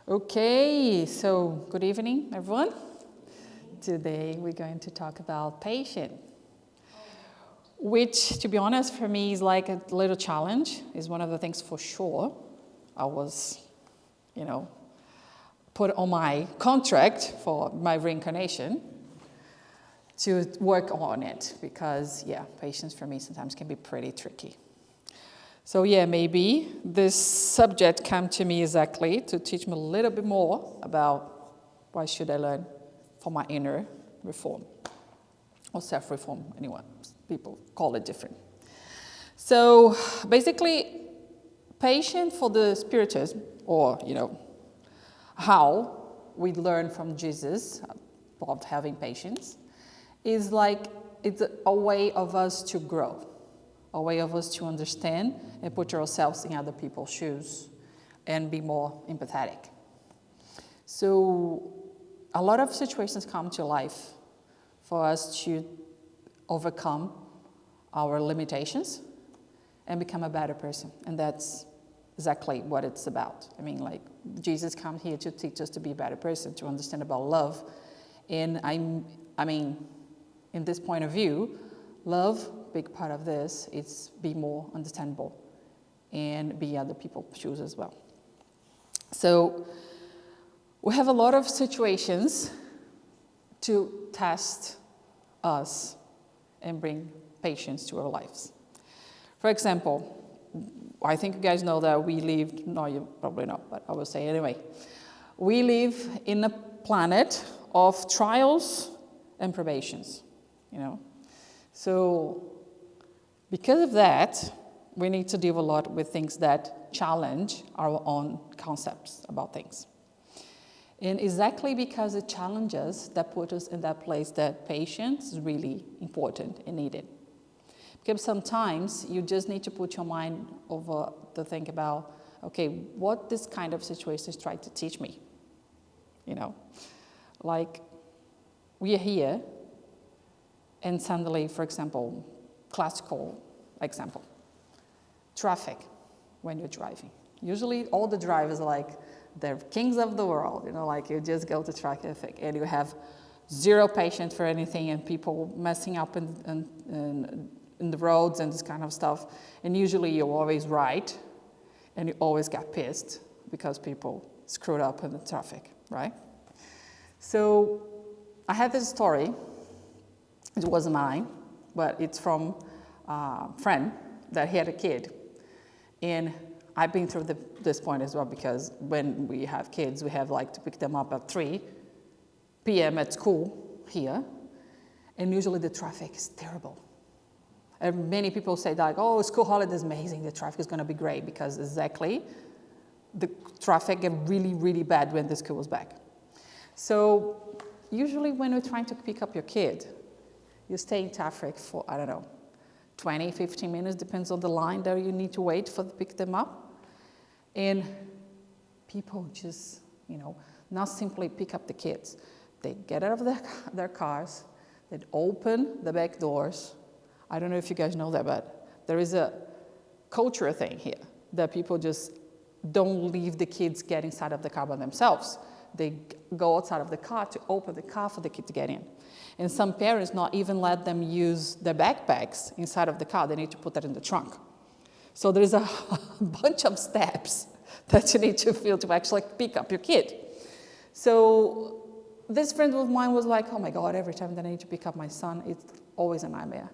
Okay, so good evening, everyone. Today we're going to talk about patience, which, to be honest, for me is like a little challenge. Is one of the things for sure I was, put on my contract for my reincarnation to work on it because, patience for me sometimes can be pretty tricky. So maybe this subject came to me exactly to teach me a little bit more about why should I learn for my inner reform or self-reform, anyway. People call it different. So basically, patience for the spiritism, or, how we learn from Jesus about having patience, is like it's a way of us to grow. A way of us to understand and put ourselves in other people's shoes and be more empathetic. So a lot of situations come to life for us to overcome our limitations and become a better person. And that's exactly what it's about. I mean, like, Jesus comes here to teach us to be a better person, to understand about love. And in this point of view, love, big part of this, is be more understandable and be other people's shoes as well. So we have a lot of situations to test us and bring patience to our lives. For example, I think you guys know that we live, no, you probably not, but I will say anyway. We live in a planet of trials and probations, So because of that, we need to deal a lot with things that challenge our own concepts about things. And exactly because it challenges that put us in that place that patience is really important and needed. Because sometimes you just need to put your mind over to think about, okay, what this kind of situation is trying to teach me? Like we are here and suddenly, for example, classical example, traffic when you're driving. Usually all the drivers are like, they're kings of the world, like you just go to traffic and you have zero patience for anything and people messing up in the roads and this kind of stuff. And usually you're always right and you always get pissed because people screwed up in the traffic, right? So I had this story. It wasn't mine, but it's from a friend that he had a kid. And I've been through this point as well, because when we have kids, we have to pick them up at 3 p.m. at school here. And usually the traffic is terrible. And many people say school holiday is amazing, the traffic is going to be great, because exactly the traffic get really, really bad when the school is back. So usually when you're trying to pick up your kid, you stay in traffic for, 20, 15 minutes, depends on the line that you need to wait for to pick them up. And people just, not simply pick up the kids. They get out of their cars, they open the back doors. I don't know if you guys know that, but there is a culture thing here that people just don't leave the kids get inside of the car by themselves. They go outside of the car to open the car for the kid to get in. And some parents not even let them use their backpacks inside of the car. They need to put that in the trunk. So there's a bunch of steps that you need to feel to actually pick up your kid. So this friend of mine was like, oh my God, every time that I need to pick up my son, it's always a nightmare.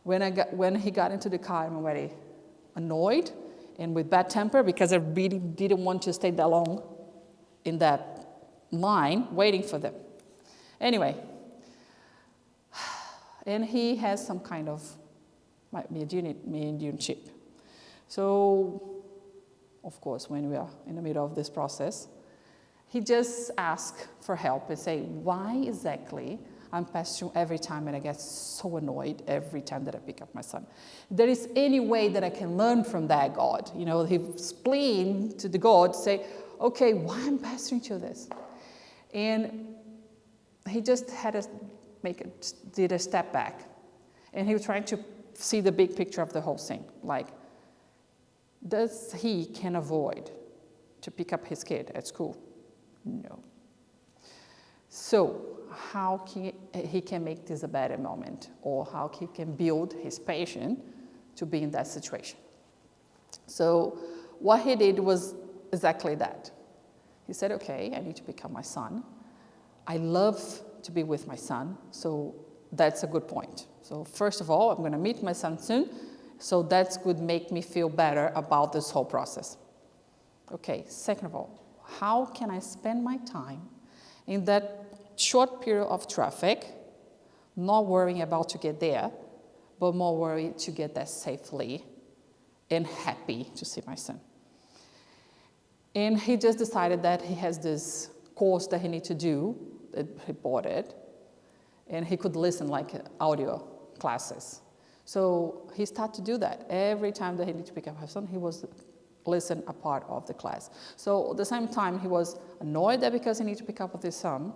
When he got into the car, I'm already annoyed and with bad temper because I really didn't want to stay that long in that line waiting for them. Anyway, and he has some kind of mediumship. So, of course, when we are in the middle of this process, he just asks for help and say, why exactly I'm passing every time and I get so annoyed every time that I pick up my son? If there is any way that I can learn from that God. He explained to the God, say, okay, why I'm passing through this? And he just had did a step back. And he was trying to see the big picture of the whole thing. Like, does he can avoid to pick up his kid at school No. So how he can make this a better moment, or how he can build his patience to be in that situation. So what he did was exactly that. He said, okay, I need to become my son. I love to be with my son, so that's a good point. So first of all, I'm going to meet my son soon, so that's good, make me feel better about this whole process. Okay, second of all, how can I spend my time in that short period of traffic, not worrying about to get there, but more worried to get there safely and happy to see my son. And he just decided that he has this course that he needs to do, he bought it, and he could listen like audio classes. So he started to do that. Every time that he needed to pick up his son, he was listen a part of the class. So at the same time, he was annoyed that because he needed to pick up with his son,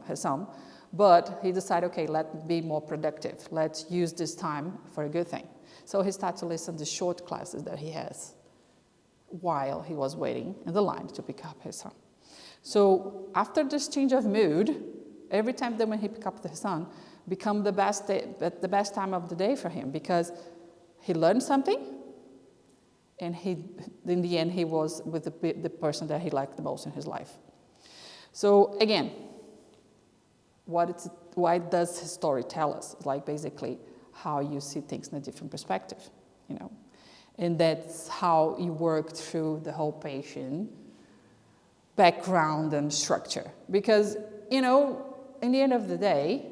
but he decided, okay, let's be more productive. Let's use this time for a good thing. So he started to listen to short classes that he has while he was waiting in the line to pick up his son. So after this change of mood, every time that when he picked up his son, become the best time of the day for him, because he learned something, and in the end, he was with the person that he liked the most in his life. So again, why does his story tell us? It's like basically how you see things in a different perspective, you know? And that's how you work through the whole patient background and structure. Because, you know, in the end of the day,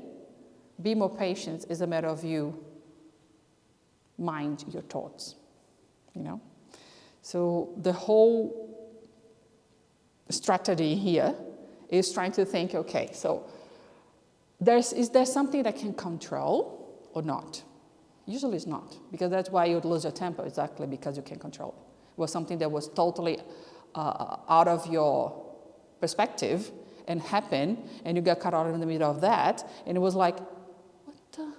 be more patient is a matter of you mind your thoughts, you know? So the whole strategy here is trying to think, okay, so is there something that can control or not? Usually it's not, because that's why you'd lose your temper, exactly because you can't control it. It was something that was totally out of your perspective and happened, and you got caught out in the middle of that, and it was like, what the?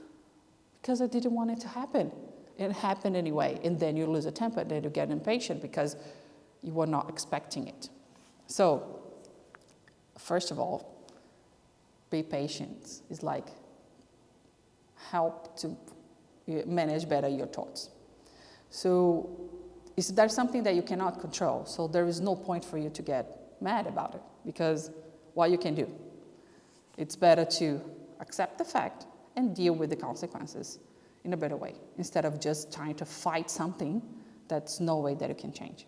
Because I didn't want it to happen. It happened anyway, and then you lose a temper, and then you get impatient because you were not expecting it. So, first of all, be patient. It's like help to manage better your thoughts. So, there's something that you cannot control, so there is no point for you to get mad about it, because what you can do, it's better to accept the fact and deal with the consequences in a better way, instead of just trying to fight something that's no way that you can change.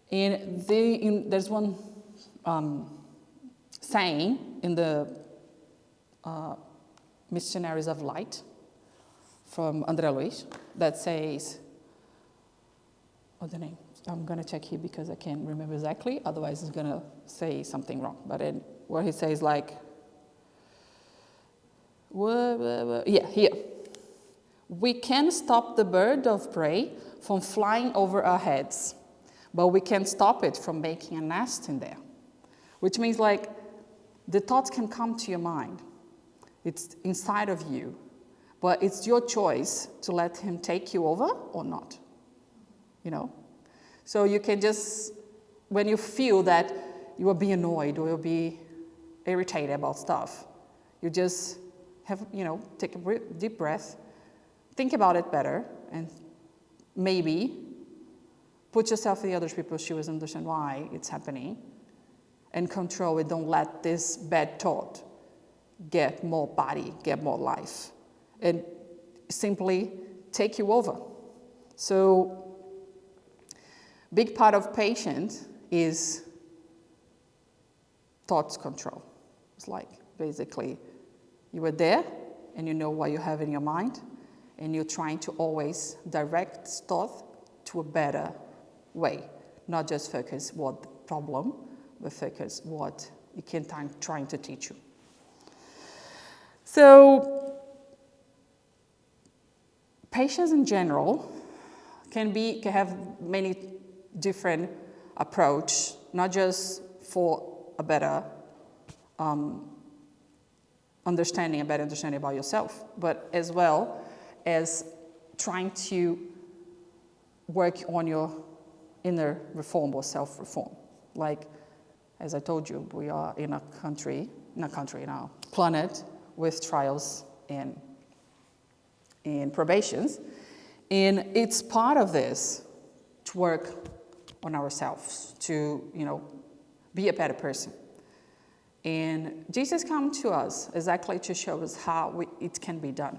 And there's one saying in the Missionaries of Light from André Luiz that says, what's the name? I'm going to check here because I can't remember exactly, otherwise it's going to say something wrong. But where he says like, here. We can stop the bird of prey from flying over our heads, but we can't stop it from making a nest in there. Which means like the thoughts can come to your mind. It's inside of you, but it's your choice to let him take you over or not, you know? So you can just, when you feel that you will be annoyed or you'll be irritated about stuff, you just have, take a deep breath, think about it better, and maybe put yourself in the other people's shoes and understand why it's happening, and control it. Don't let this bad thought get more body, get more life, and simply take you over. So, big part of patience is thoughts control. It's like basically you are there and you know what you have in your mind, and you're trying to always direct thought to a better way, not just focus what the problem, but focus what it can trying to teach you. So, patience in general can have many different approach, not just for a better understanding about yourself, but as well as trying to work on your inner reform or self-reform. Like, As I told you, we are in a planet with trials and probations. And it's part of this to work on ourselves, to, be a better person. And Jesus came to us exactly to show us how it can be done.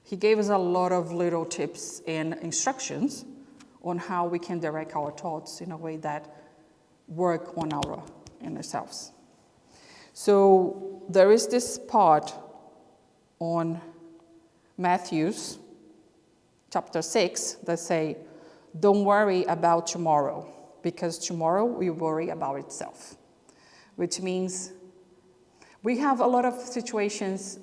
He gave us a lot of little tips and instructions on how we can direct our thoughts in a way that work on our inner selves. So there is this part on Matthew's chapter 6 that say, don't worry about tomorrow, because tomorrow will worry about itself. Which means we have a lot of situations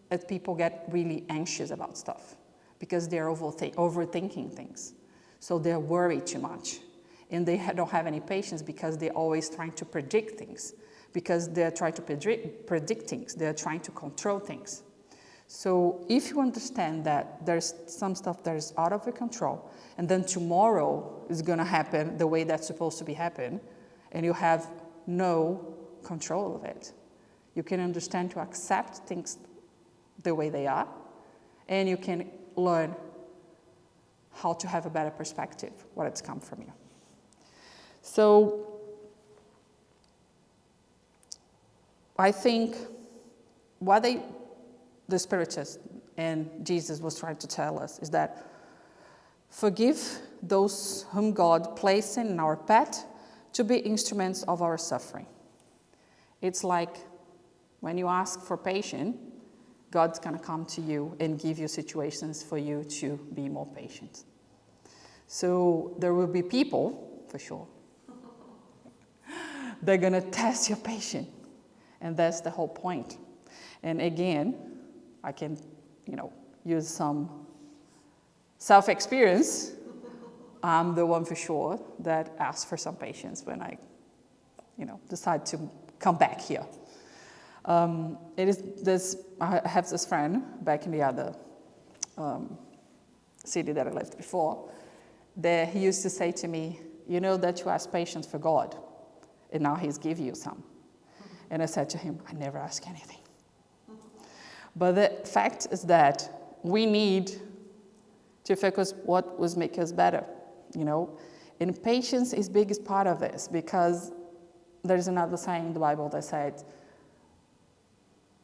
that people get really anxious about stuff because they're overthinking things. So they're worried too much. And they don't have any patience because they're always trying to predict things. Because they're trying to predict things. They're trying to control things. So if you understand that there's some stuff that is out of your control, and then tomorrow is going to happen the way that's supposed to be happen, and you have no control of it, you can understand to accept things the way they are, and you can learn how to have a better perspective, what it's come from you. So I think what the Spiritists and Jesus was trying to tell us is that forgive those whom God placed in our path to be instruments of our suffering. It's like when you ask for patience, God's going to come to you and give you situations for you to be more patient. So there will be people, for sure, they're going to test your patience. And that's the whole point. And again, I can, use some self-experience. I'm the one for sure that asks for some patience when I, decide to come back here. I have this friend back in the other city that I lived before, that he used to say to me, that you ask patience for God, and now he's giving you some. And I said to him, I never ask anything. But the fact is that we need to focus what will make us better, And patience is the biggest part of this, because there's another saying in the Bible that said,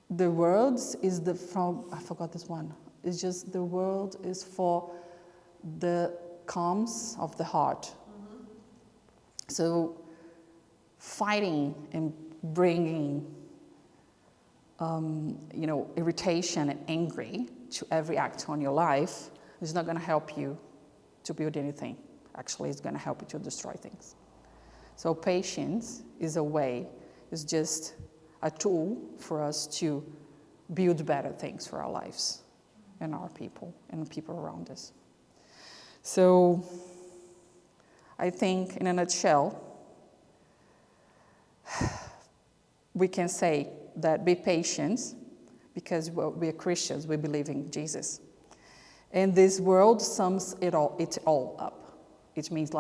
the world is I forgot this one. It's just the world is for the calms of the heart. Mm-hmm. So fighting and bringing, irritation and angry to every act on your life is not going to help you to build anything. Actually, it's going to help you to destroy things. So patience is just a tool for us to build better things for our lives and our people and the people around us. So I think in a nutshell, we can say that be patient, because we're Christians, we believe in Jesus. And this world sums it all up. It means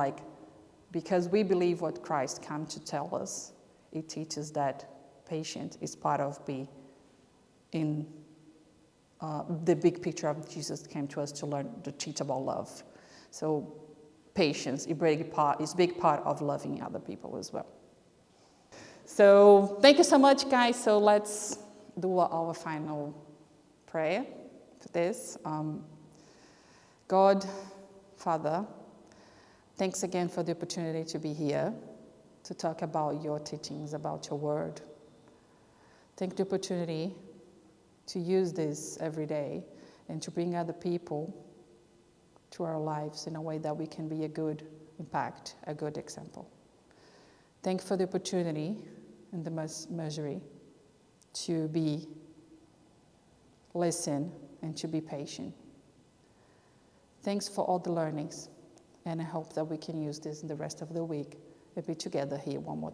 because we believe what Christ came to tell us, it teaches that patience is part of in the big picture of Jesus came to us to learn to teach about love. So patience is a big part of loving other people as well. So thank you so much, guys. So let's do our final prayer for this. God, Father, thanks again for the opportunity to be here to talk about your teachings, about your word. Take the opportunity to use this every day and to bring other people to our lives in a way that we can be a good impact, a good example. Thank you for the opportunity and the misery to listen and to be patient. Thanks for all the learnings, and I hope that we can use this in the rest of the week and be together here one more time.